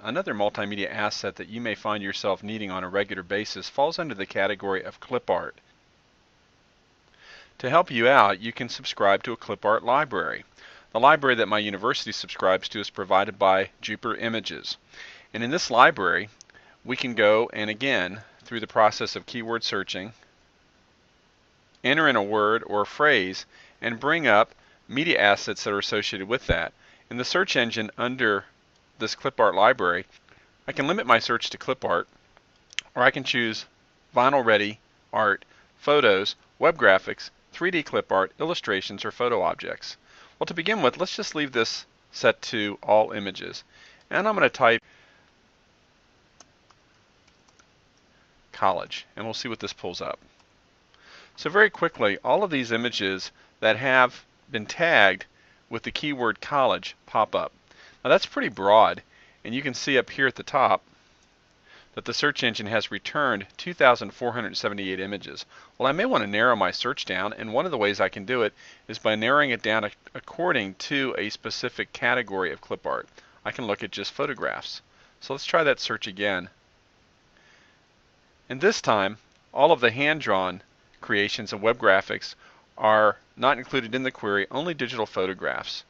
another multimedia asset that you may find yourself needing on a regular basis falls under the category of clip art. To help you out, you can subscribe to a clip art library. The library that my university subscribes to is provided by Jupiter Images. And in this library, we can go and again, through the process of keyword searching, enter in a word or a phrase and bring up media assets that are associated with that. In the search engine under this clip art library, I can limit my search to clip art, or I can choose vinyl ready art, photos, web graphics, 3D clip art, illustrations, or photo objects. Well, to begin with, let's just leave this set to all images. And I'm going to type college, and we'll see what this pulls up. So very quickly, all of these images that have been tagged with the keyword college pop up. Now that's pretty broad, and you can see up here at the top that the search engine has returned 2,478 images. Well, I may want to narrow my search down, and one of the ways I can do it is by narrowing it down according to a specific category of clip art. I can look at just photographs. So let's try that search again. And this time, all of the hand-drawn creations and web graphics are not included in the query, only digital photographs.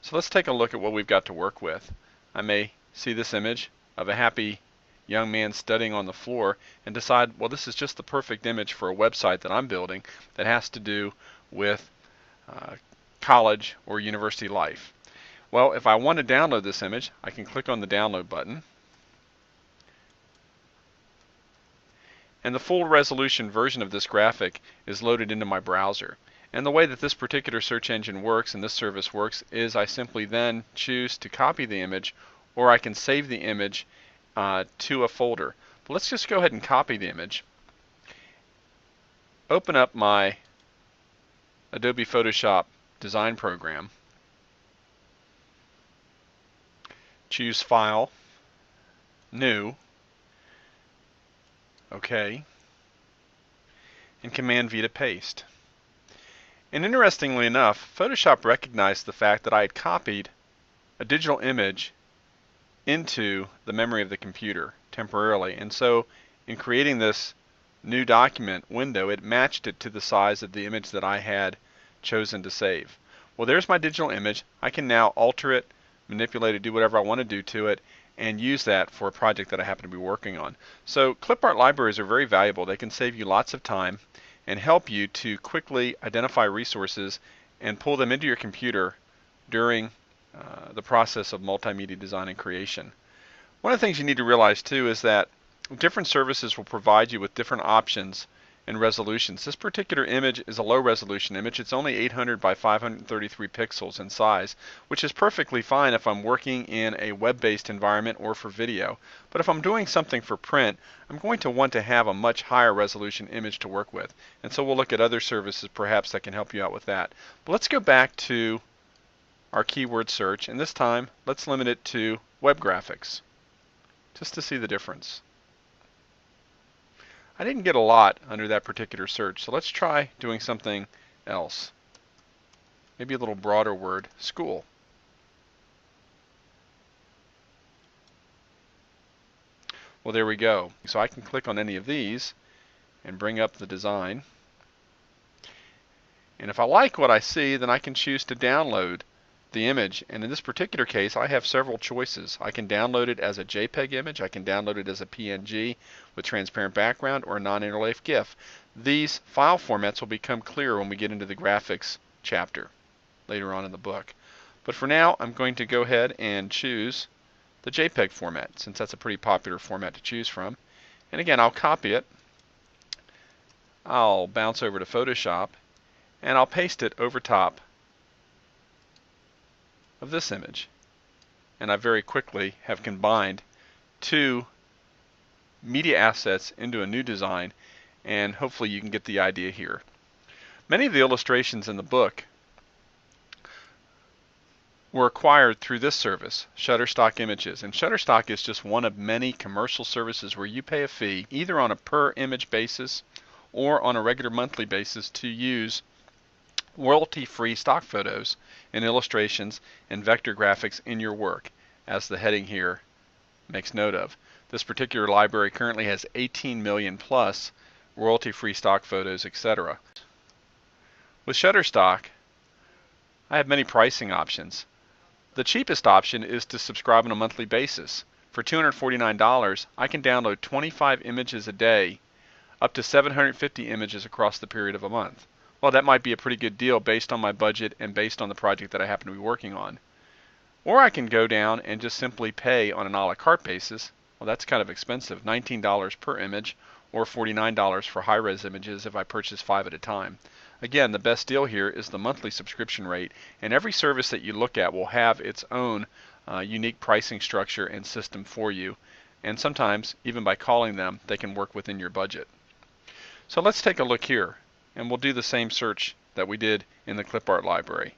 So let's take a look at what we've got to work with. I may see this image of a happy young man studying on the floor and decide, well, this is just the perfect image for a website that I'm building that has to do with college or university life. Well, if I want to download this image, I can click on the download button, and the full resolution version of this graphic is loaded into my browser. And the way that this particular search engine works and this service works is I simply then choose to copy the image, or I can save the image to a folder. But let's just go ahead and copy the image. Open up my Adobe Photoshop design program. Choose File, New, OK, and Command V to paste. And interestingly enough, Photoshop recognized the fact that I had copied a digital image into the memory of the computer temporarily, and so in creating this new document window, it matched it to the size of the image that I had chosen to save. Well, there's my digital image. I can now alter it, manipulate it, do whatever I want to do to it, and use that for a project that I happen to be working on. So clip art libraries are very valuable. They can save you lots of time and help you to quickly identify resources and pull them into your computer during the process of multimedia design and creation. One of the things you need to realize too is that different services will provide you with different options and resolutions. This particular image is a low resolution image. It's only 800 by 533 pixels in size, which is perfectly fine if I'm working in a web-based environment or for video. But if I'm doing something for print, I'm going to want to have a much higher resolution image to work with. And so we'll look at other services perhaps that can help you out with that. But let's go back to our keyword search, and this time let's limit it to web graphics just to see the difference. I didn't get a lot under that particular search, so let's try doing something else. Maybe a little broader word, school. Well, there we go. So I can click on any of these and bring up the design. And if I like what I see, then I can choose to download the image, and in this particular case I have several choices. I can download it as a JPEG image, I can download it as a PNG with transparent background, or a non-interlace GIF. These file formats will become clearer when we get into the graphics chapter later on in the book. But for now I'm going to go ahead and choose the JPEG format, since that's a pretty popular format to choose from. And again, I'll copy it, I'll bounce over to Photoshop, and I'll paste it over top of this image. And I very quickly have combined two media assets into a new design, and hopefully you can get the idea here. Many of the illustrations in the book were acquired through this service, Shutterstock Images. And Shutterstock is just one of many commercial services where you pay a fee either on a per image basis or on a regular monthly basis to use royalty-free stock photos and illustrations and vector graphics in your work, as the heading here makes note of. This particular library currently has 18 million plus royalty-free stock photos, etc. With Shutterstock, I have many pricing options. The cheapest option is to subscribe on a monthly basis. For $249, I can download 25 images a day, up to 750 images across the period of a month. Well, that might be a pretty good deal based on my budget and based on the project that I happen to be working on. Or I can go down and just simply pay on an a la carte basis. Well, that's kind of expensive, $19 per image, or $49 for high-res images if I purchase 5 at a time. Again, the best deal here is the monthly subscription rate, and every service that you look at will have its own unique pricing structure and system for you, and sometimes, even by calling them, they can work within your budget. So let's take a look here, and we'll do the same search that we did in the clip art library.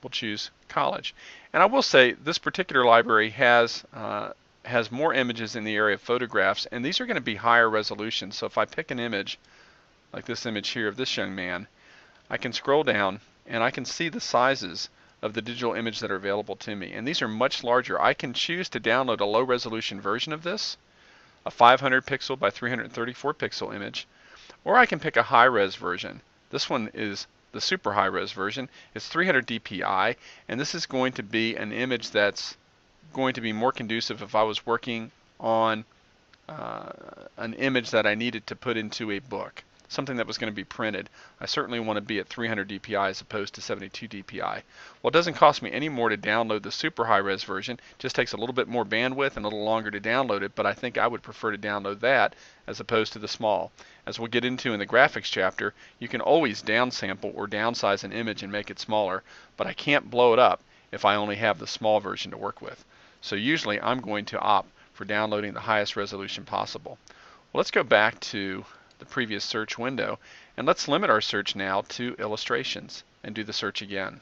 We'll choose college. And I will say this particular library has more images in the area of photographs, and these are going to be higher resolution. So if I pick an image, like this image here of this young man, I can scroll down and I can see the sizes of the digital image that are available to me. And these are much larger. I can choose to download a low resolution version of this, a 500 pixel by 334 pixel image, or I can pick a high res version. This one is the super high res version. It's 300 dpi, and this is going to be an image that's going to be more conducive if I was working on an image that I needed to put into a book, something that was going to be printed. I certainly want to be at 300 dpi as opposed to 72 dpi. Well, it doesn't cost me any more to download the super high res version. It just takes a little bit more bandwidth and a little longer to download it, but I think I would prefer to download that as opposed to the small. As we'll get into in the graphics chapter, you can always downsample or downsize an image and make it smaller, but I can't blow it up if I only have the small version to work with. So usually I'm going to opt for downloading the highest resolution possible. Well, let's go back to the previous search window, and let's limit our search now to illustrations and do the search again.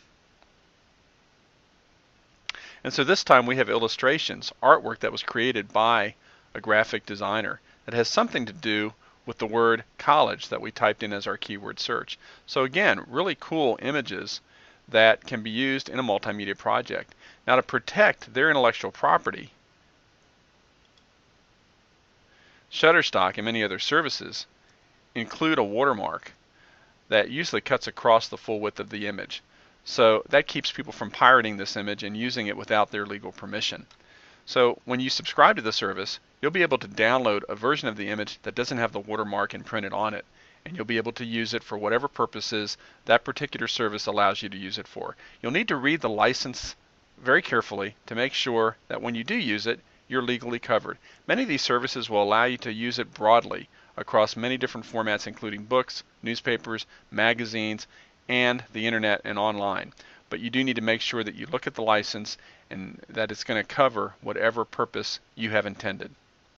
And so this time we have illustrations, artwork that was created by a graphic designer that has something to do with the word college that we typed in as our keyword search. So again, really cool images that can be used in a multimedia project. Now, to protect their intellectual property, Shutterstock and many other services include a watermark that usually cuts across the full width of the image. So that keeps people from pirating this image and using it without their legal permission. So when you subscribe to the service, you'll be able to download a version of the image that doesn't have the watermark imprinted on it, and you'll be able to use it for whatever purposes that particular service allows you to use it for. You'll need to read the license very carefully to make sure that when you do use it, you're legally covered. Many of these services will allow you to use it broadly across many different formats, including books, newspapers, magazines, and the internet and online. But you do need to make sure that you look at the license and that it's going to cover whatever purpose you have intended.